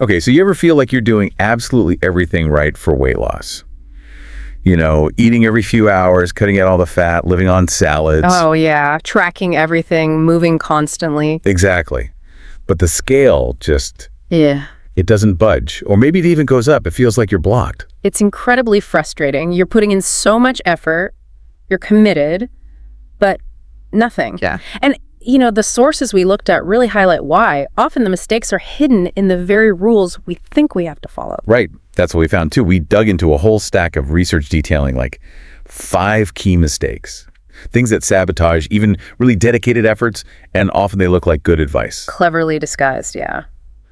Okay, so you ever feel like you're doing absolutely everything right for weight loss? You know, eating every few hours, cutting out all the fat, living on salads. Oh, yeah. Tracking everything, moving constantly. Exactly. But the scale just, Yeah. it doesn't budge. Or maybe it even goes up. It feels like you're blocked. It's incredibly frustrating. You're putting in so much effort, you're committed, but nothing. Yeah. And, the sources we looked at really highlight why. Often the mistakes are hidden in the very rules we think we have to follow. Right. That's what we found too. We dug into a whole stack of research detailing like 5 key mistakes. Things that sabotage even really dedicated efforts, and often they look like good advice. Cleverly disguised, yeah.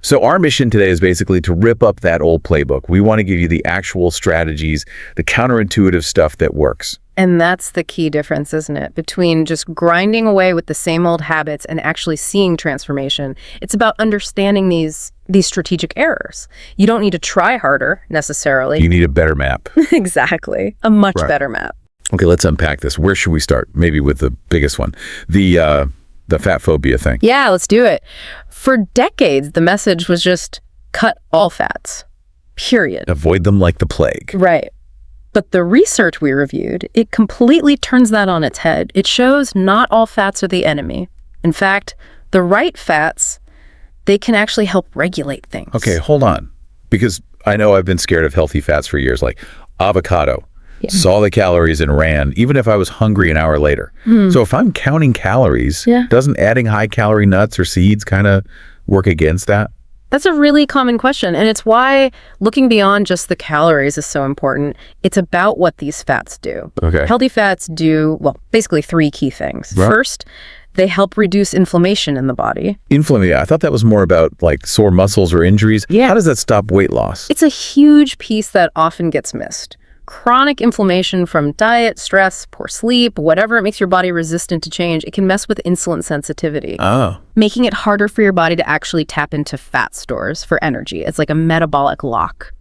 So our mission today is basically to rip up that old playbook. We want to give you the actual strategies, the counterintuitive stuff that works. And that's the key difference, isn't it? Between just grinding away with the same old habits and actually seeing transformation. It's about understanding these strategic errors. You don't need to try harder, necessarily. You need a better map. Exactly. A much better map. Okay, let's unpack this. Where should we start? Maybe with the biggest one. The fat phobia thing. Yeah, let's do it. For decades, the message was just cut all fats. Period. Avoid them like the plague. Right. But the research we reviewed, it completely turns that on its head. It shows not all fats are the enemy. In fact, the right fats, they can actually help regulate things. Okay, hold on. Because I know I've been scared of healthy fats for years, like avocado. Yeah. Saw the calories and ran, even if I was hungry an hour later. So if I'm counting calories, doesn't adding high-calorie nuts or seeds kind of work against that? That's a really common question, and it's why looking beyond just the calories is so important. It's about what these fats do. Okay. Healthy fats do, basically 3 key things. Right. First, they help reduce inflammation in the body. Inflammation. I thought that was more about like sore muscles or injuries. Yeah. How does that stop weight loss? It's a huge piece that often gets missed. Chronic inflammation from diet, stress, poor sleep, whatever it makes your body resistant to change, it can mess with insulin sensitivity. Oh. Making it harder for your body to actually tap into fat stores for energy. It's like a metabolic lock.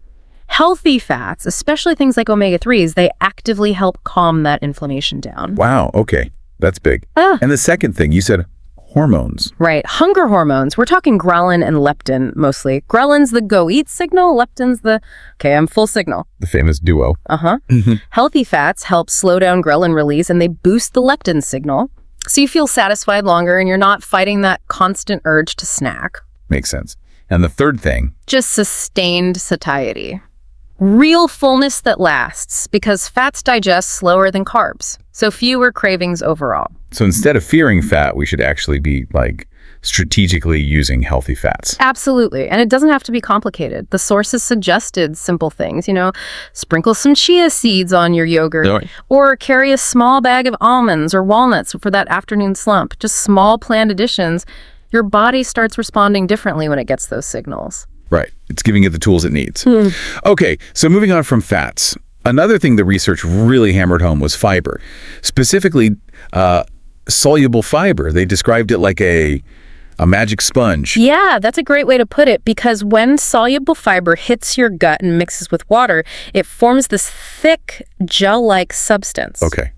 Healthy fats, especially things like omega-3s, they actively help calm that inflammation down. Wow, okay. That's big. And the second thing, you said hormones. Right. Hunger hormones. We're talking ghrelin and leptin mostly. Ghrelin's the go eat signal. Leptin's the, okay, I'm full signal. The famous duo. Healthy fats help slow down ghrelin release and they boost the leptin signal. So you feel satisfied longer and you're not fighting that constant urge to snack. Makes sense. And the third thing? Just sustained satiety. Real fullness that lasts because fats digest slower than carbs. So fewer cravings overall. So instead of fearing fat, we should actually be like strategically using healthy fats. Absolutely. And it doesn't have to be complicated. The sources suggested simple things, sprinkle some chia seeds on your yogurt or carry a small bag of almonds or walnuts for that afternoon slump. Just small planned additions. Your body starts responding differently when it gets those signals. Right. It's giving it the tools it needs. Okay, so moving on from fats. Another thing the research really hammered home was fiber, specifically soluble fiber. They described it like a magic sponge. Yeah, that's a great way to put it because when soluble fiber hits your gut and mixes with water, it forms this thick gel-like substance. Okay.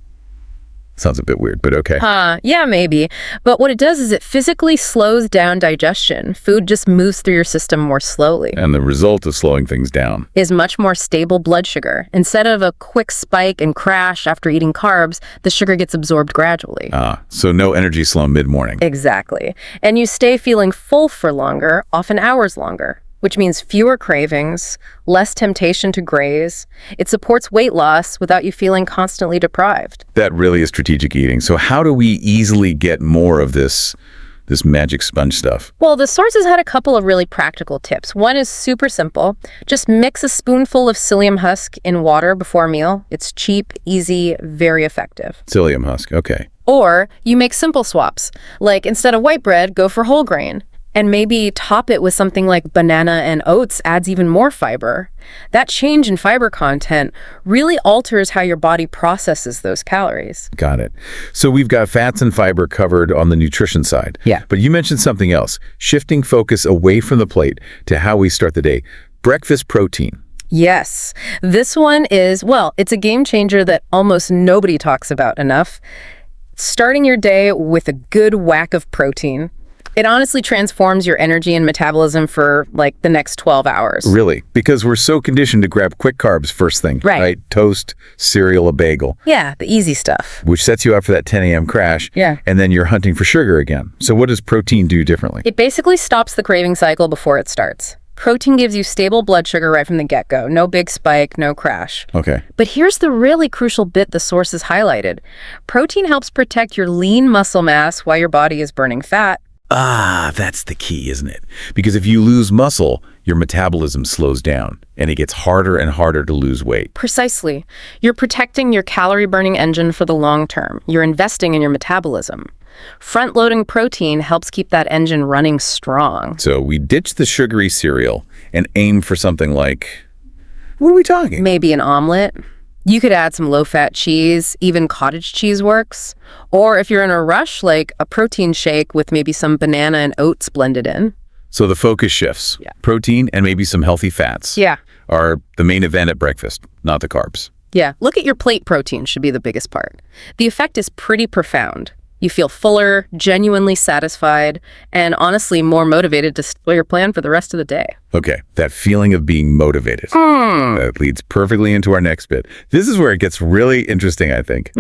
Sounds a bit weird, but okay. Yeah, maybe. But what it does is it physically slows down digestion. Food just moves through your system more slowly. And the result of slowing things down is much more stable blood sugar. Instead of a quick spike and crash after eating carbs, the sugar gets absorbed gradually. So no energy slump mid-morning. Exactly. And you stay feeling full for longer, often hours longer. Which means fewer cravings, less temptation to graze. It supports weight loss without you feeling constantly deprived. That really is strategic eating. So how do we easily get more of this magic sponge stuff? Well, the sources had a couple of really practical tips. One is super simple. Just mix a spoonful of psyllium husk in water before a meal. It's cheap, easy, very effective. Psyllium husk, okay. Or you make simple swaps. Like instead of white bread, go for whole grain. And maybe top it with something like banana and oats adds even more fiber. That change in fiber content really alters how your body processes those calories. Got it. So we've got fats and fiber covered on the nutrition side. Yeah. But you mentioned something else, shifting focus away from the plate to how we start the day. Breakfast protein. Yes. This one is, it's a game changer that almost nobody talks about enough. Starting your day with a good whack of protein. It honestly transforms your energy and metabolism for like the next 12 hours. Really? Because we're so conditioned to grab quick carbs first thing, right? Toast, cereal, a bagel. Yeah, the easy stuff. Which sets you up for that 10 a.m. crash. Yeah. And then you're hunting for sugar again. So what does protein do differently? It basically stops the craving cycle before it starts. Protein gives you stable blood sugar right from the get-go. No big spike, no crash. Okay. But here's the really crucial bit the sources highlighted. Protein helps protect your lean muscle mass while your body is burning fat. Ah, that's the key, isn't it? Because if you lose muscle, your metabolism slows down, and it gets harder and harder to lose weight. Precisely. You're protecting your calorie-burning engine for the long term. You're investing in your metabolism. Front-loading protein helps keep that engine running strong. So we ditch the sugary cereal and aim for something like, what are we talking? Maybe an omelet. You could add some low-fat cheese, even cottage cheese works. Or if you're in a rush, like a protein shake with maybe some banana and oats blended in. So the focus shifts. Yeah. Protein and maybe some healthy fats are the main event at breakfast, not the carbs. Yeah, look at your plate protein should be the biggest part. The effect is pretty profound. You feel fuller, genuinely satisfied, and honestly more motivated to still your plan for the rest of the day. Okay, that feeling of being motivated. That leads perfectly into our next bit. This is where it gets really interesting, I think.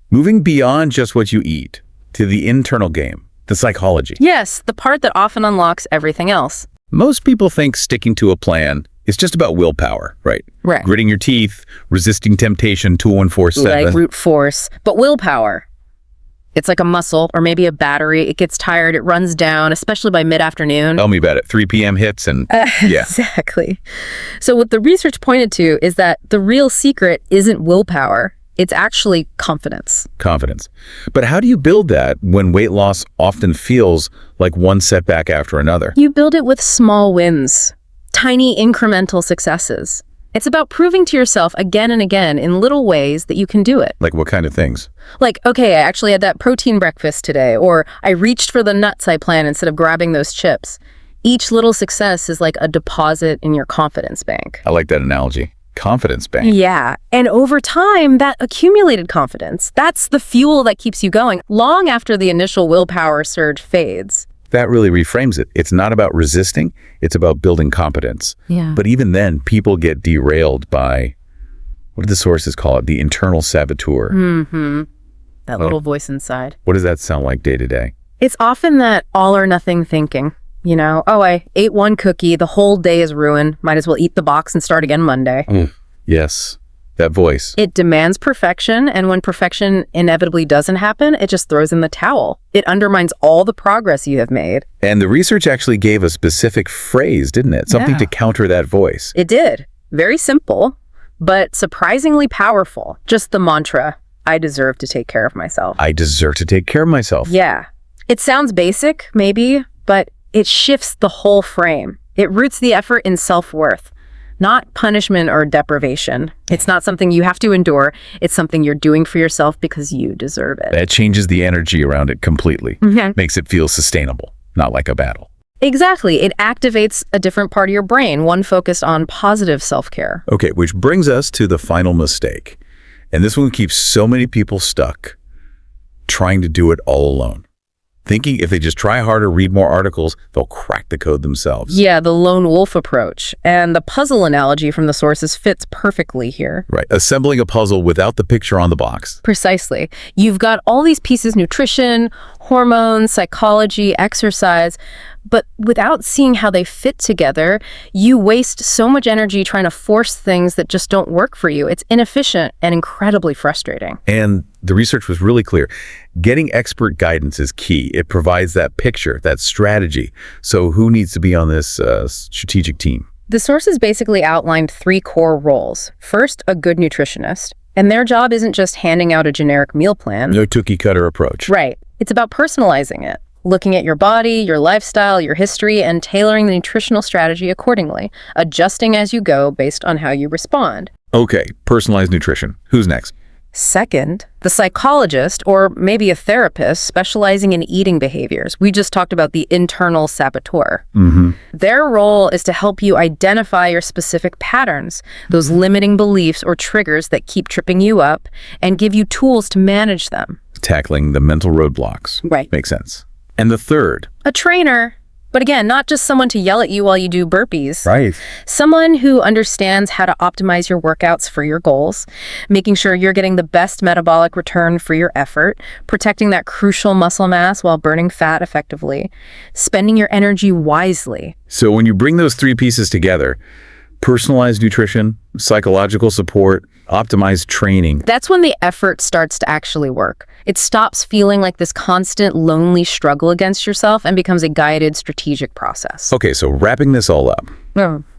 Moving beyond just what you eat to the internal game, the psychology. Yes, the part that often unlocks everything else. Most people think sticking to a plan is just about willpower, right? Right. Gritting your teeth, resisting temptation 2147. Like brute force. But willpower. It's like a muscle or maybe a battery. It gets tired, it runs down, especially by mid-afternoon. Tell me about it. 3 p.m. hits and yeah. Exactly. So what the research pointed to is that the real secret isn't willpower. It's actually confidence. Confidence. But how do you build that when weight loss often feels like one setback after another? You build it with small wins, tiny incremental successes. It's about proving to yourself again and again in little ways that you can do it. Like what kind of things? Like, okay, I actually had that protein breakfast today, or I reached for the nuts I planned instead of grabbing those chips. Each little success is like a deposit in your confidence bank. I like that analogy. Confidence bank. Yeah. And over time, that accumulated confidence, that's the fuel that keeps you going long after the initial willpower surge fades. That really reframes it. It's not about resisting, it's about building competence. Yeah. But even then, people get derailed by, what do the sources call it? The internal saboteur. That little voice inside. What does that sound like day to day? It's often that all or nothing thinking. You know, oh, I ate one cookie, the whole day is ruined. Might as well eat the box and start again Monday. Yes, that voice. It demands perfection, and when perfection inevitably doesn't happen, it just throws in the towel. It undermines all the progress you have made. And the research actually gave a specific phrase, didn't it? Something to counter that voice. It did. Very simple, but surprisingly powerful. Just the mantra, I deserve to take care of myself. I deserve to take care of myself. Yeah. It sounds basic, maybe, but it shifts the whole frame. It roots the effort in self-worth, not punishment or deprivation. It's not something you have to endure. It's something you're doing for yourself because you deserve it. That changes the energy around it completely. Makes it feel sustainable, not like a battle. Exactly. It activates a different part of your brain, one focused on positive self-care. Okay, which brings us to the final mistake. And this one keeps so many people stuck, trying to do it all alone. Thinking if they just try harder, read more articles, they'll crack the code themselves. Yeah, the lone wolf approach. And the puzzle analogy from the sources fits perfectly here. Right, assembling a puzzle without the picture on the box. Precisely. You've got all these pieces, nutrition, hormones, psychology, exercise, but without seeing how they fit together, you waste so much energy trying to force things that just don't work for you. It's inefficient and incredibly frustrating. And the research was really clear. Getting expert guidance is key. It provides that picture, that strategy. So who needs to be on this strategic team? The sources basically outlined 3 core roles. First, a good nutritionist. And their job isn't just handing out a generic meal plan. No cookie-cutter approach. Right. It's about personalizing it. Looking at your body, your lifestyle, your history, and tailoring the nutritional strategy accordingly, adjusting as you go based on how you respond. Okay, personalized nutrition. Who's next? Second, the psychologist, or maybe a therapist specializing in eating behaviors. We just talked about the internal saboteur. Their role is to help you identify your specific patterns, those limiting beliefs or triggers that keep tripping you up, and give you tools to manage them. Tackling the mental roadblocks. Right. Makes sense. And the third? A trainer. But again, not just someone to yell at you while you do burpees. Right. Someone who understands how to optimize your workouts for your goals, making sure you're getting the best metabolic return for your effort, protecting that crucial muscle mass while burning fat effectively, spending your energy wisely. So when you bring those three pieces together, personalized nutrition, psychological support, optimized training. That's when the effort starts to actually work. It stops feeling like this constant lonely struggle against yourself and becomes a guided strategic process. Okay, so wrapping this all up,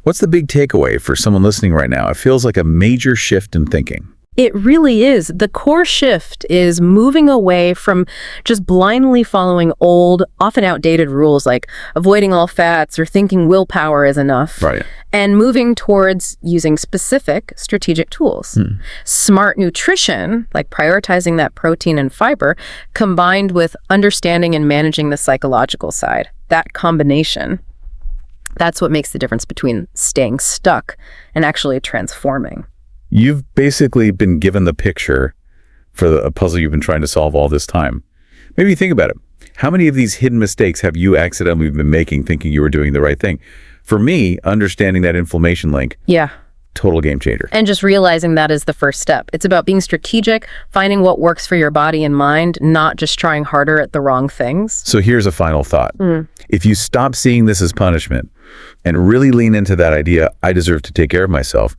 what's the big takeaway for someone listening right now? It feels like a major shift in thinking. It really is. The core shift is moving away from just blindly following old, often outdated rules like avoiding all fats or thinking willpower is enough. Right. And moving towards using specific strategic tools. Smart nutrition, like prioritizing that protein and fiber, combined with understanding and managing the psychological side. That combination, that's what makes the difference between staying stuck and actually transforming. You've basically been given the picture for a puzzle you've been trying to solve all this time. Maybe think about it. How many of these hidden mistakes have you accidentally been making thinking you were doing the right thing? For me, understanding that inflammation link, total game changer. And just realizing that is the first step. It's about being strategic, finding what works for your body and mind, not just trying harder at the wrong things. So here's a final thought. If you stop seeing this as punishment and really lean into that idea, I deserve to take care of myself,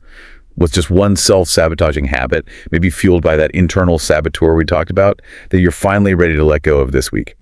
with just one self-sabotaging habit, maybe fueled by that internal saboteur we talked about, that you're finally ready to let go of this week.